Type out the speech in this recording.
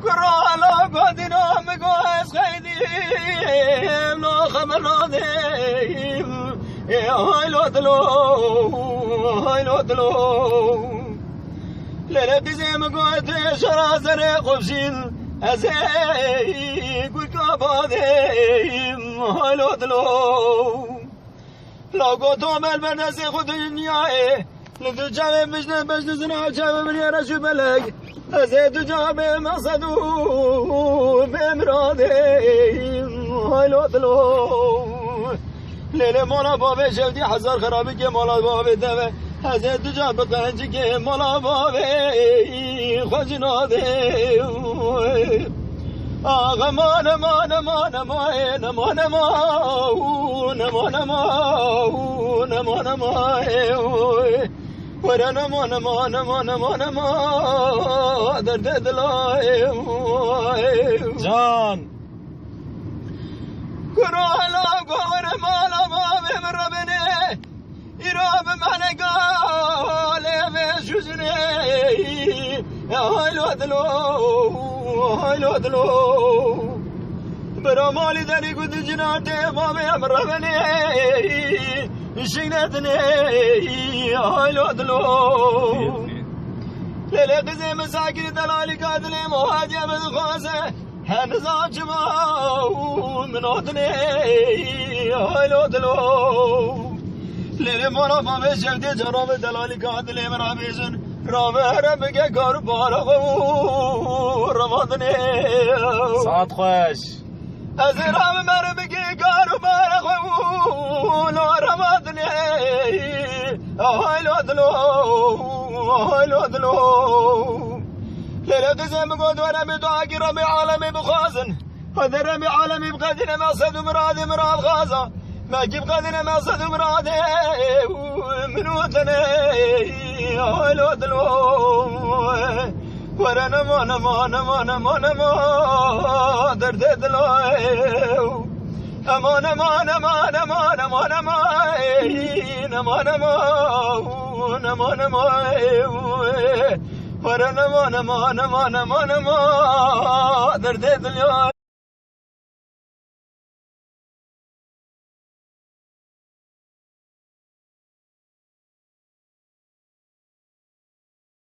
کرالا گادینا مگوز خیدیم لا خبر نادیم هایلو دلو لیله دیزیم گوید شرازر قبشین از گوی کابادیم هایلو دلو لاگو تو مل بردست خود دنیای لدو جامع بجنه زنا جامع من یارشو بلگ از دو جامع مقصدو بمرادیم هایلو دلو لیله مالا بابه شفتی هزار خرابی که مالا بابه دوه از دو جامع قنجی که مالا بابه خوشی ناده آقا درد دلای جان کرالا گوهر مالا بابه مرابنه ایراب منگاله به شوزنه هایلو دلو برا مالی داری گود جناته بابه مرابنه شینتنه هایلو دلو لیله قزه مساکر دلالی قادله مهاجه بزخوازه هنزا جماو منوتنه هایلو دلو لیله مالا بابه شفته جناب دلالی قادله مرابیزن رابه ربگه کار بارا خو رمادنه ساعت خوش از رام مربگه کار بارا خو رمادنه هایلو دلو لیله قزه مگود ورم دعاقی رمی عالمی بخوازن خود رمی عالمی بقدر مقصد و مراد غازا ما جيب قدر مقصد و مراد منوتنه هایلو دلو ورا نما درد دلو اما نما ورا نما درد دلو